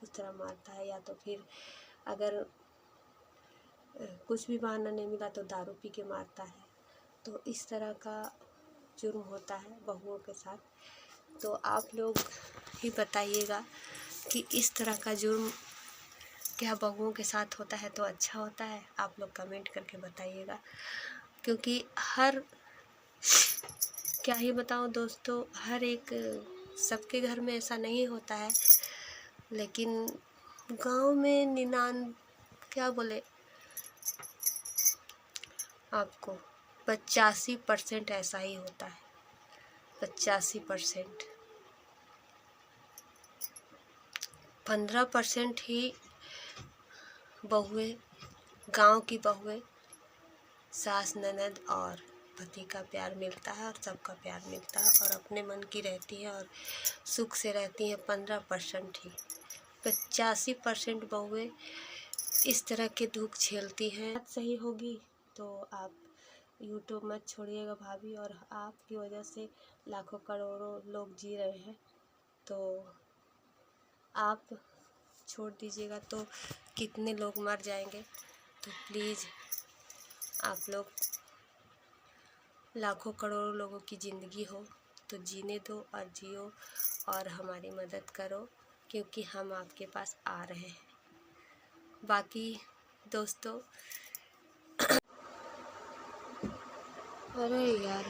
उस तरह मारता है, या तो फिर अगर कुछ भी बहाना नहीं मिला तो दारू पी के मारता है। तो इस तरह का जुर्म होता है बहुओं के साथ। तो आप लोग ही बताइएगा कि इस तरह का जुर्म क्या बहुओं के साथ होता है तो अच्छा होता है? आप लोग कमेंट करके बताइएगा, क्योंकि क्या ही बताऊं दोस्तों, हर एक सबके घर में ऐसा नहीं होता है, लेकिन गांव में क्या बोले आपको, 85% ऐसा ही होता है। 85%, 15% ही बहुएं, गांव की बहुएं सास ननद और पति का प्यार मिलता है और सबका प्यार मिलता है और अपने मन की रहती है और सुख से रहती हैं 15% ही। 85% बहुएं इस तरह के दुख झेलती हैं। बात सही होगी तो आप यूट्यूब मत छोड़िएगा भाभी, और आपकी वजह से लाखों करोड़ों लोग जी रहे हैं, तो आप छोड़ दीजिएगा तो कितने लोग मर जाएंगे। तो प्लीज़ आप लोग, लाखों करोड़ों लोगों की ज़िंदगी हो तो जीने दो और जियो और हमारी मदद करो, क्योंकि हम आपके पास आ रहे हैं। बाकी दोस्तों अरे यार,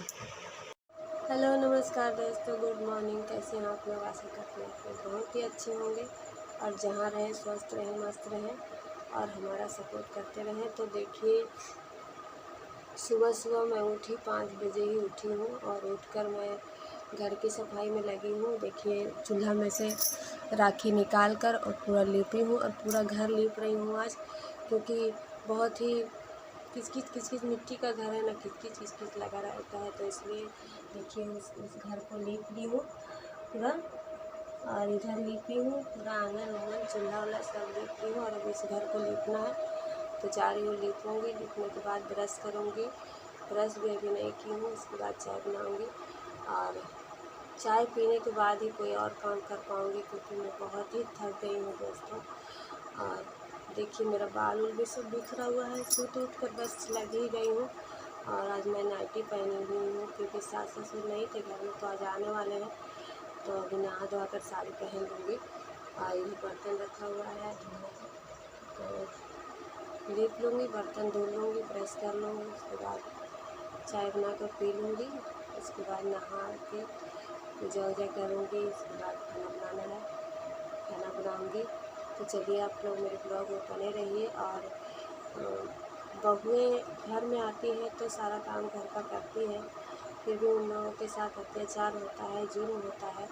हेलो नमस्कार दोस्तों, गुड मॉर्निंग। कैसे हैं आप लोग? आशा करते हैं आप लोग बहुत ही अच्छे होंगे और जहाँ रहें स्वस्थ रहें, मस्त रहें और हमारा सपोर्ट करते रहें। तो देखिए, सुबह मैं उठी, 5 बजे ही उठी हूँ और उठकर मैं घर की सफाई में लगी हूँ। देखिए, चूल्हा में से राखी निकाल कर और पूरा लीपी हूँ और पूरा घर लीप रही हूँ आज, क्योंकि बहुत ही किचकिच मिट्टी का घर है ना, किचकिच लगा रहता है, तो इसलिए देखिए उस घर को लीप ली हूँ पूरा, और इधर लीपी हूँ पूरा, आंगन चूल्हा वाला सब लीप ली हूँ और अब इस घर को लीपना है। तो जा रही हूँ, लीपूँगी। लीपने के बाद ब्रश करूँगी, ब्रश भी अभी नहीं की हूँ। उसके बाद चाय बनाऊँगी और चाय पीने के बाद ही कोई और काम कर पाऊँगी, क्योंकि मैं बहुत ही थक गई हूँ दोस्तों। और देखिए, मेरा बाल उल भी सब बिखरा हुआ है, सूत उठ कर बस लग ही गई हूँ। और आज मैं नाइटी पहनी हुई हूँ, क्योंकि सास ससुर नहीं थे घर में, तो आज आने वाले हैं, तो अभी नहा धोआ कर साड़ी पहन लूँगी। और ये बर्तन रखा हुआ है धोने को, तो लीप लूँगी, बर्तन धो लूँगी, ब्रश कर लूँगी, उसके बाद चाय बना कर पी लूँगी। उसके बाद नहा के पूजा वूजा करूँगी। उसके बाद खाना बनाना है, खाना बनाऊँगी। तो चलिए आप लोग मेरे ब्लॉग में बने रहिए। और बहुएं घर में आती हैं तो सारा काम घर का करती हैं, फिर भी उन लोगों के साथ अत्याचार होता है, जुर्म होता है।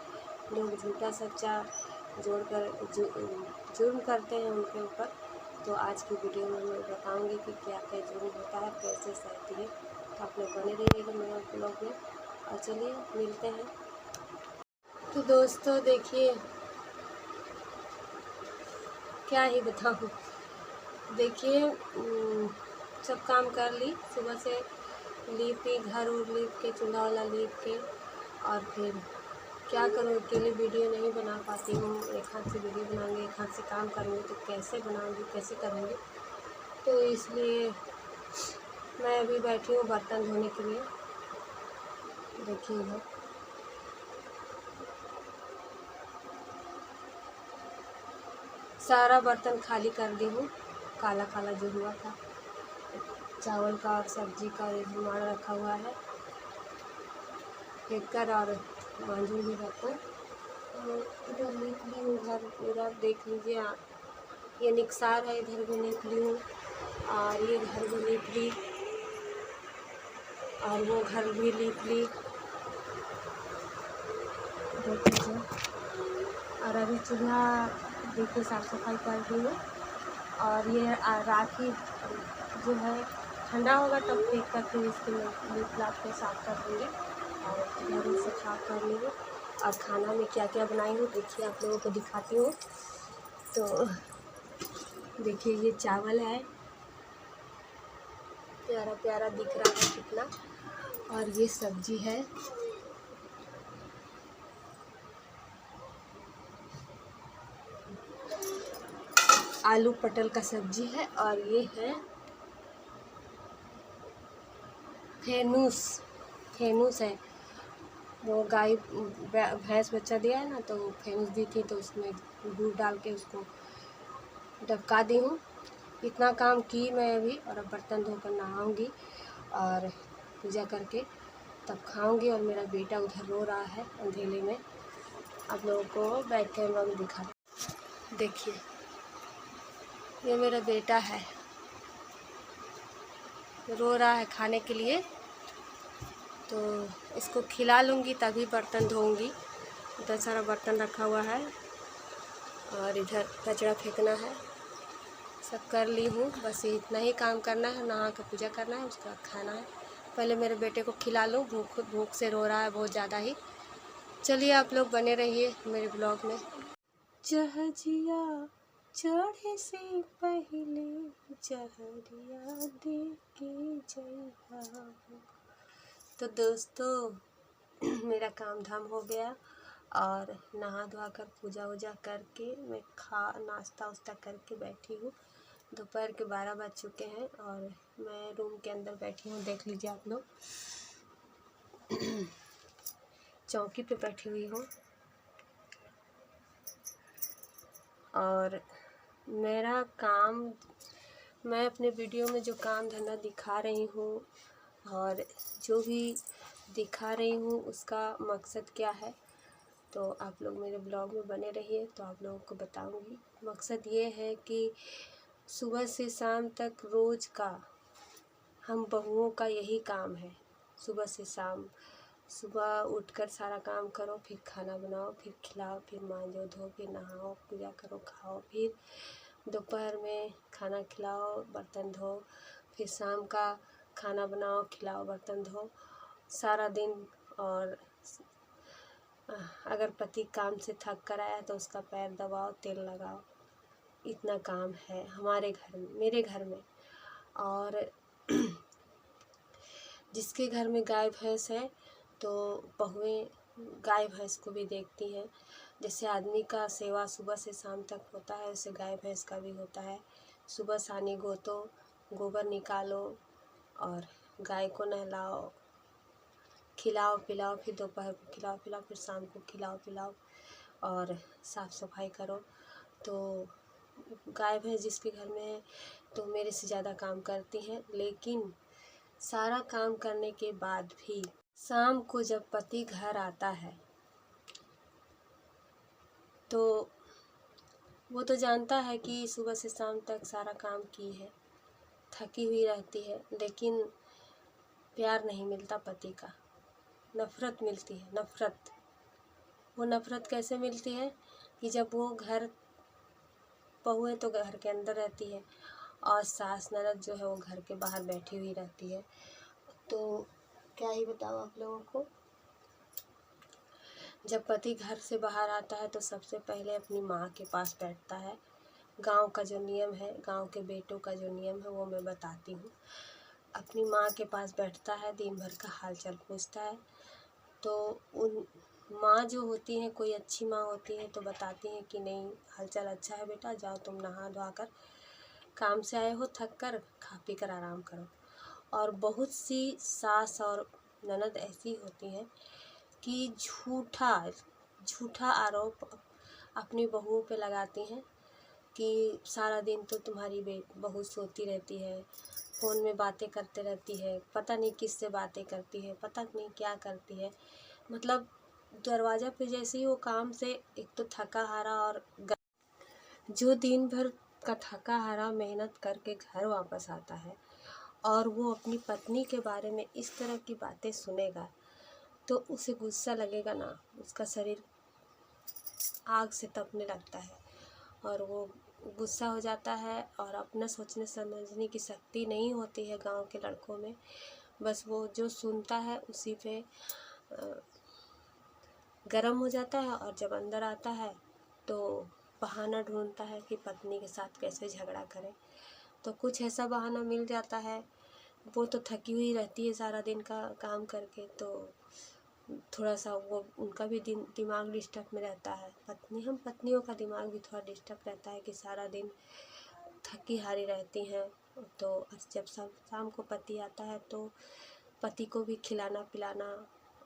लोग झूठा सच्चा जोड़कर जुर्म करते हैं उनके ऊपर। तो आज की वीडियो में मैं बताऊंगी कि क्या क्या जुर्म होता है, कैसे सहती है। तो आप लोग बने रहिएगा मेरे ब्लॉग में, और चलिए मिलते हैं। तो दोस्तों देखिए, क्या ही बताऊँ, देखिए सब काम कर ली, सुबह से लीपी, घर उर लीप के, चूल्हा वाला लीप के, और फिर क्या करूँ, अकेले वीडियो नहीं बना पाती हूँ। एक हाथ से वीडियो बनाऊँगी, एक हाथ से काम करूँगी, तो कैसे बनाऊँगी, कैसे करूँगी। तो इसलिए मैं अभी बैठी हूँ बर्तन धोने के लिए। देखिए इधर सारा बर्तन खाली कर दी हूँ, काला काला जो हुआ था चावल का और सब्जी का, एक रुमाल रखा हुआ है, फेंक कर और मांजूंगी बर्तन। इधर निकली हूँ, घर पूरा देख लीजिए आप, ये निकसार है, इधर भी निकली हूँ और ये घर भी लीप ली और वो घर भी लीप ली, देख लीजिए। और अभी चूल्हा देखिए साफ़ सफाई कर दी हूँ, और ये राखी जो है ठंडा होगा तब फेंक कर फिर इसके लीप लाप के साफ़ कर दूँगी और घर से साफ कर लूँगी। और खाना में क्या क्या बनाई हूँ देखिए, आप लोगों को दिखाती हूँ। तो देखिए, ये चावल है, प्यारा प्यारा दिख रहा है कितना, और ये सब्जी है, आलू पटल का सब्जी है और ये है फेनूस है। वो गाय भैंस बच्चा दिया है ना, तो फेनूस दी थी, तो उसमें दूध डाल के उसको डबका दी हूँ। इतना काम की मैं अभी, और अब बर्तन धोकर नहाऊंगी और पूजा करके तब खाऊंगी। और मेरा बेटा उधर रो रहा है अंधेले में। आप लोगों को बैक कैमरा में दिखा, देखिए ये मेरा बेटा है, रो रहा है खाने के लिए, तो इसको खिला लूँगी तभी बर्तन धोऊंगी। इधर सारा बर्तन रखा हुआ है और इधर कचरा फेंकना है, सब कर ली हूँ। बस इतना ही काम करना है, नहा के पूजा करना है, उसके बाद खाना है। पहले मेरे बेटे को खिला लूँ, भूख से रो रहा है बहुत ज़्यादा ही। चलिए आप लोग बने रहिए मेरे ब्लॉग में। जहजिया चढ़े से पहले जहरिया दे के जइहा। तो दोस्तों मेरा काम धाम हो गया और नहा धोआ कर पूजा वूजा करके मैं नाश्ता वास्ता करके बैठी हूँ। दोपहर के 12 बज चुके हैं और मैं रूम के अंदर बैठी हूँ। देख लीजिए आप लोग, चौकी पे बैठी हुई हूँ और मेरा काम, मैं अपने वीडियो में जो काम धंधा दिखा रही हूँ और जो भी दिखा रही हूँ उसका मकसद क्या है, तो आप लोग मेरे ब्लॉग में बने रहिए तो आप लोगों को बताऊंगी। मकसद ये है कि सुबह से शाम तक रोज़ का हम बहुओं का यही काम है। सुबह से शाम, सुबह उठकर सारा काम करो, फिर खाना बनाओ, फिर खिलाओ, फिर मांजो धो, फिर नहाओ, पूजा करो, खाओ, फिर दोपहर में खाना खिलाओ, बर्तन धो, फिर शाम का खाना बनाओ, खिलाओ, बर्तन धो, सारा दिन। और अगर पति काम से थक कर आया तो उसका पैर दबाओ, तेल लगाओ। इतना काम है हमारे घर में, मेरे घर में। और जिसके घर में गाय भैंस है तो बहुएं गाय भैंस को भी देखती हैं। जैसे आदमी का सेवा सुबह से शाम तक होता है, वैसे गाय भैंस का भी होता है। सुबह सानी गोतो, गोबर निकालो और गाय को नहलाओ, खिलाओ पिलाओ, फिर दोपहर को खिलाओ पिलाओ, फिर शाम को खिलाओ पिलाओ और साफ़ सफाई करो। तो गाय भैंस जिसके घर में है तो मेरे से ज़्यादा काम करती हैं। लेकिन सारा काम करने के बाद भी शाम को जब पति घर आता है तो वो तो जानता है कि सुबह से शाम तक सारा काम की है, थकी हुई रहती है, लेकिन प्यार नहीं मिलता पति का, नफ़रत मिलती है, नफ़रत। वो नफ़रत कैसे मिलती है कि जब वो घर, बहू है तो घर के अंदर रहती है और सास ननद जो है वो घर के बाहर बैठी हुई रहती है। तो क्या ही बताऊँ आप लोगों को। जब पति घर से बाहर आता है तो सबसे पहले अपनी माँ के पास बैठता है। गांव का जो नियम है, गांव के बेटों का जो नियम है वो मैं बताती हूँ। अपनी माँ के पास बैठता है, दिन भर का हालचाल पूछता है। तो उन माँ जो होती हैं, कोई अच्छी माँ होती है तो बताती हैं कि नहीं हालचाल अच्छा है बेटा, जाओ तुम नहा धोआ कर, काम से आए हो थक कर, खा पी कर आराम करो। और बहुत सी सास और ननद ऐसी होती हैं कि झूठा आरोप अपनी बहुओं पे लगाती हैं कि सारा दिन तो तुम्हारी बहू सोती रहती है, फ़ोन में बातें करते रहती है, पता नहीं किससे बातें करती है, पता नहीं क्या करती है। मतलब दरवाज़ा पे जैसे ही वो काम से एक तो थका हारा और जो दिन भर का थका हारा मेहनत करके घर वापस आता है और वो अपनी पत्नी के बारे में इस तरह की बातें सुनेगा तो उसे गुस्सा लगेगा ना, उसका शरीर आग से तपने लगता है और वो गुस्सा हो जाता है। और अपना सोचने समझने की शक्ति नहीं होती है गांव के लड़कों में, बस वो जो सुनता है उसी पे गरम हो जाता है। और जब अंदर आता है तो बहाना ढूंढता है कि पत्नी के साथ कैसे झगड़ा करें। तो कुछ ऐसा बहाना मिल जाता है, वो तो थकी हुई रहती है सारा दिन का काम करके, तो थोड़ा सा वो उनका भी दिमाग डिस्टर्ब में रहता है। हम पत्नियों का दिमाग भी थोड़ा डिस्टर्ब रहता है कि सारा दिन थकी हारी रहती हैं। तो जब शाम को पति आता है तो पति को भी खिलाना पिलाना,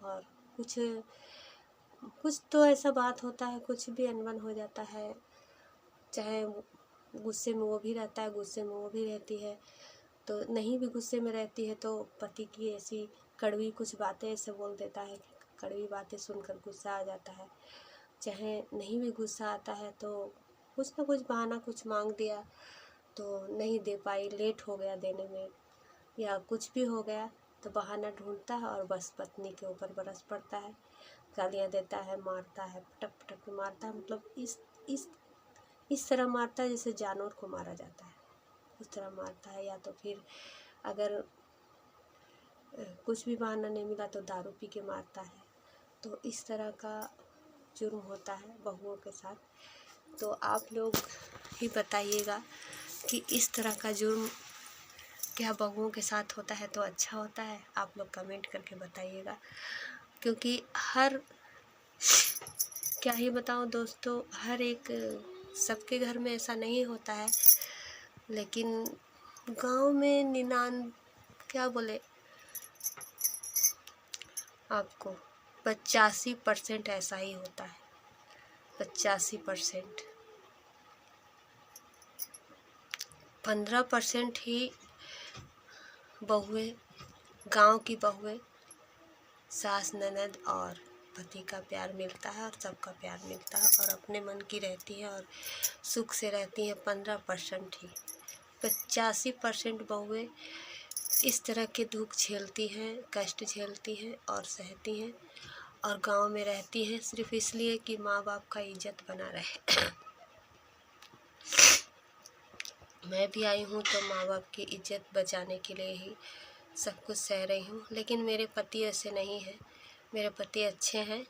और कुछ तो ऐसा बात होता है, कुछ भी अनबन हो जाता है, चाहे गुस्से में वो भी रहता है, गुस्से में वो भी रहती है। तो नहीं भी गुस्से में रहती है तो पति की ऐसी कड़वी कुछ बातें ऐसे बोल देता है, कड़वी बातें सुनकर गुस्सा आ जाता है। चाहे नहीं भी गुस्सा आता है तो कुछ ना कुछ बहाना कुछ मांग दिया तो नहीं दे पाई, लेट हो गया देने में, या कुछ भी हो गया तो बहाना ढूंढता है और बस पत्नी के ऊपर बरस पड़ता है, गालियाँ देता है, मारता है, पटक पटक के मारता है। मतलब इस तरह मारता है जैसे जानवर को मारा जाता है, उस तरह मारता है। या तो फिर अगर कुछ भी बहाना नहीं मिला तो दारू पी के मारता है। तो इस तरह का जुर्म होता है बहुओं के साथ। तो आप लोग ही बताइएगा कि इस तरह का जुर्म क्या बहुओं के साथ होता है तो अच्छा होता है? आप लोग कमेंट करके बताइएगा, क्योंकि क्या ही बताऊं दोस्तों, हर एक सबके घर में ऐसा नहीं होता है, लेकिन गांव में क्या बोले आपको, 85% ऐसा ही होता है। 85%, 15% ही बहुएं, गांव की बहुएं सास ननद और पति का प्यार मिलता है और सबका प्यार मिलता है और अपने मन की रहती है और सुख से रहती हैं 15% ही। 85% बहुएं इस तरह के दुख झेलती हैं, कष्ट झेलती हैं और सहती हैं और गांव में रहती हैं सिर्फ इसलिए कि माँ बाप का इज्जत बना रहे। मैं भी आई हूँ तो माँ बाप की इज्जत बचाने के लिए ही सब कुछ सह रही हूँ, लेकिन मेरे पति ऐसे नहीं हैं। मेरे पति अच्छे हैं,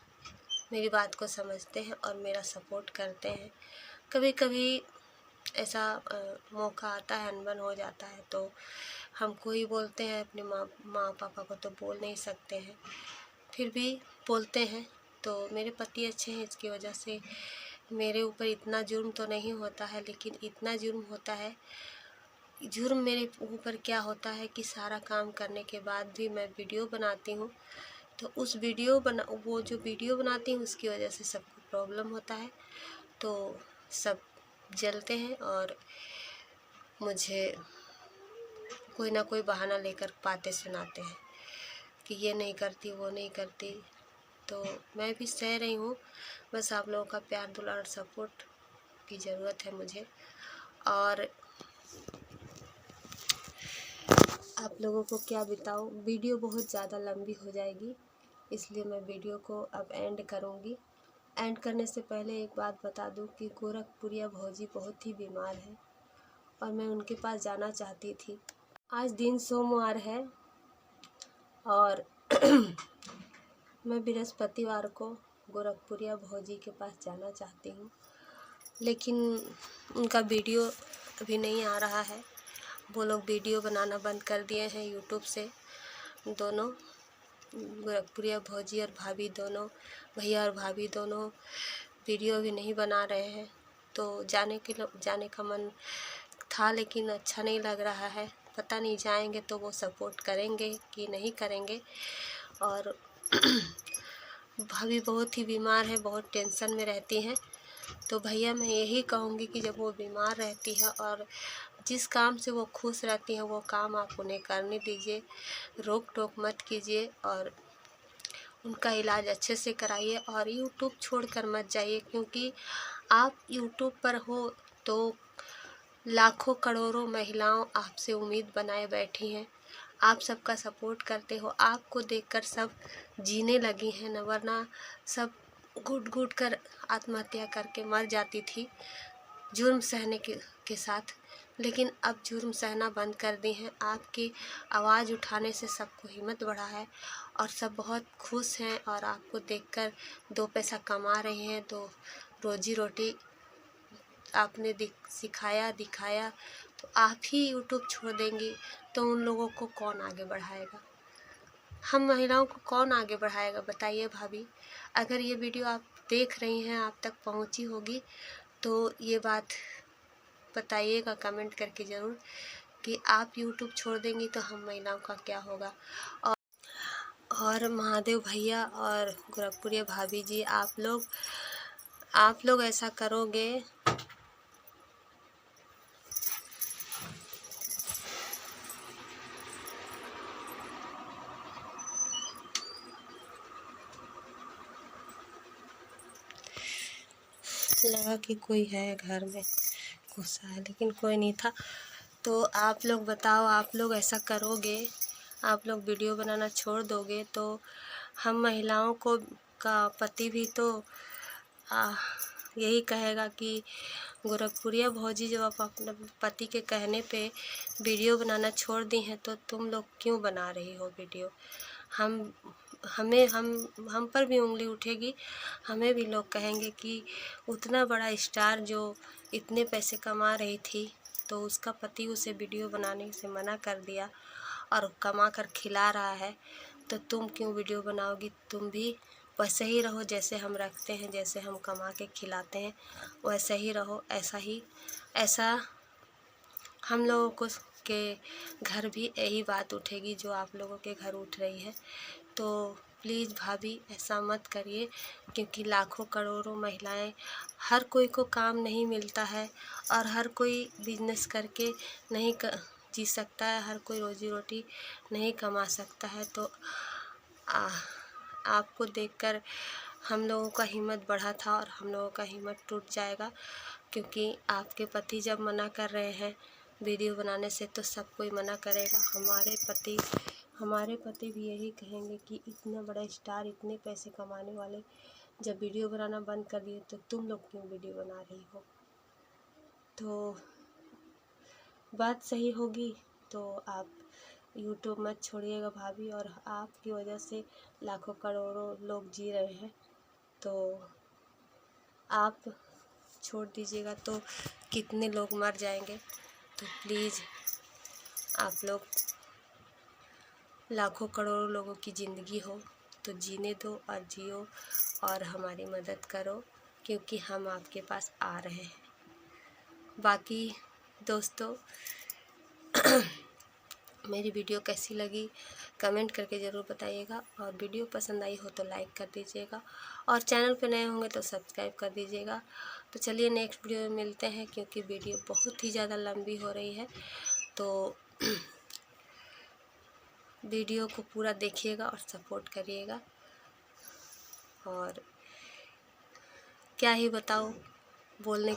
मेरी बात को समझते हैं और मेरा सपोर्ट करते हैं। कभी कभी ऐसा मौका आता है, अनबन हो जाता है तो हमको ही बोलते हैं, अपने माँ पापा को तो बोल नहीं सकते हैं, फिर भी बोलते हैं। तो मेरे पति अच्छे हैं, इसकी वजह से मेरे ऊपर इतना जुर्म तो नहीं होता है, लेकिन इतना जुर्म होता है। जुर्म मेरे ऊपर क्या होता है कि सारा काम करने के बाद भी मैं वीडियो बनाती हूँ, तो उस वो जो वीडियो बनाती हूँ उसकी वजह से सबको प्रॉब्लम होता है, तो सब जलते हैं और मुझे कोई ना कोई बहाना लेकर बातें सुनाते हैं कि ये नहीं करती, वो नहीं करती। तो मैं भी सह रही हूँ, बस आप लोगों का प्यार दुलार सपोर्ट की ज़रूरत है मुझे। और आप लोगों को क्या बताऊँ, वीडियो बहुत ज़्यादा लंबी हो जाएगी, इसलिए मैं वीडियो को अब एंड करूँगी। एंड करने से पहले एक बात बता दूँ कि गोरखपुरिया भौजी बहुत ही बीमार है और मैं उनके पास जाना चाहती थी। आज दिन सोमवार है और मैं बृहस्पतिवार को गोरखपुरिया भौजी के पास जाना चाहती हूँ, लेकिन उनका वीडियो अभी नहीं आ रहा है। वो लोग वीडियो बनाना बंद कर दिए हैं यूट्यूब से। दोनों गोरखपुरिया भौजी और भाभी दोनों, भैया और भाभी दोनों वीडियो भी नहीं बना रहे हैं। तो जाने का मन था, लेकिन अच्छा नहीं लग रहा है। पता नहीं जाएंगे तो वो सपोर्ट करेंगे कि नहीं करेंगे। और भाभी बहुत ही बीमार है, बहुत टेंशन में रहती हैं। तो भैया मैं यही कहूँगी कि जब वो बीमार रहती है और जिस काम से वो खुश रहती हैं वो काम आप उन्हें करने दीजिए, रोक टोक मत कीजिए और उनका इलाज अच्छे से कराइए। और यूट्यूब छोड़कर मत जाइए, क्योंकि आप यूट्यूब पर हो तो लाखों करोड़ों महिलाओं आपसे उम्मीद बनाए बैठी हैं, आप सबका सपोर्ट करते हो। आपको देखकर सब जीने लगी हैं, न वरना सब घुट घुट कर आत्महत्या करके मर जाती थी जुर्म सहने के साथ। लेकिन अब जुर्म सहना बंद कर दी हैं। आपकी आवाज़ उठाने से सबको हिम्मत बढ़ा है और सब बहुत खुश हैं और आपको देखकर 2 पैसा कमा रहे हैं। तो रोजी रोटी आपने सिखाया दिखाया, तो आप ही यूट्यूब छोड़ देंगी तो उन लोगों को कौन आगे बढ़ाएगा? हम महिलाओं को कौन आगे बढ़ाएगा बताइए भाभी। अगर ये वीडियो आप देख रही हैं, आप तक पहुंची होगी, तो ये बात बताइएगा कमेंट करके ज़रूर कि आप यूट्यूब छोड़ देंगी तो हम महिलाओं का क्या होगा। और महादेव भैया और गोरखपुरिया भाभी जी, आप लोग ऐसा करोगे लगा कि कोई है घर में घुसा है, लेकिन कोई नहीं था। तो आप लोग बताओ, आप लोग ऐसा करोगे, आप लोग वीडियो बनाना छोड़ दोगे तो हम महिलाओं को का पति भी तो यही कहेगा कि गोरखपुरिया भौजी जब आप अपने पति के कहने पे वीडियो बनाना छोड़ दी हैं तो तुम लोग क्यों बना रही हो वीडियो। हम पर भी उंगली उठेगी, हमें भी लोग कहेंगे कि उतना बड़ा स्टार जो इतने पैसे कमा रही थी तो उसका पति उसे वीडियो बनाने से मना कर दिया और कमा कर खिला रहा है, तो तुम क्यों वीडियो बनाओगी। तुम भी वैसे ही रहो जैसे हम रखते हैं, जैसे हम कमा के खिलाते हैं वैसे ही रहो। ऐसा हम लोगों को के घर भी यही बात उठेगी जो आप लोगों के घर उठ रही है। तो प्लीज़ भाभी ऐसा मत करिए, क्योंकि लाखों करोड़ों महिलाएं, हर कोई को काम नहीं मिलता है और हर कोई बिजनेस करके नहीं जी सकता है, हर कोई रोजी रोटी नहीं कमा सकता है। तो आपको देखकर हम लोगों का हिम्मत बढ़ा था और हम लोगों का हिम्मत टूट जाएगा, क्योंकि आपके पति जब मना कर रहे हैं वीडियो बनाने से तो सब कोई मना करेगा। हमारे पति भी यही कहेंगे कि इतना बड़ा स्टार, इतने पैसे कमाने वाले जब वीडियो बनाना बंद कर दिए तो तुम लोग क्यों वीडियो बना रही हो। तो बात सही होगी तो आप यूट्यूब मत छोड़िएगा भाभी, और आपकी वजह से लाखों करोड़ों लोग जी रहे हैं, तो आप छोड़ दीजिएगा तो कितने लोग मर जाएंगे। तो प्लीज़ आप लोग, लाखों करोड़ों लोगों की ज़िंदगी हो तो जीने दो और जियो और हमारी मदद करो, क्योंकि हम आपके पास आ रहे हैं। बाकी दोस्तों मेरी वीडियो कैसी लगी कमेंट करके ज़रूर बताइएगा, और वीडियो पसंद आई हो तो लाइक कर दीजिएगा, और चैनल पे नए होंगे तो सब्सक्राइब कर दीजिएगा। तो चलिए नेक्स्ट वीडियो में मिलते हैं, क्योंकि वीडियो बहुत ही ज़्यादा लंबी हो रही है। तो वीडियो को पूरा देखिएगा और सपोर्ट करिएगा। और क्या ही बताऊँ, बोलने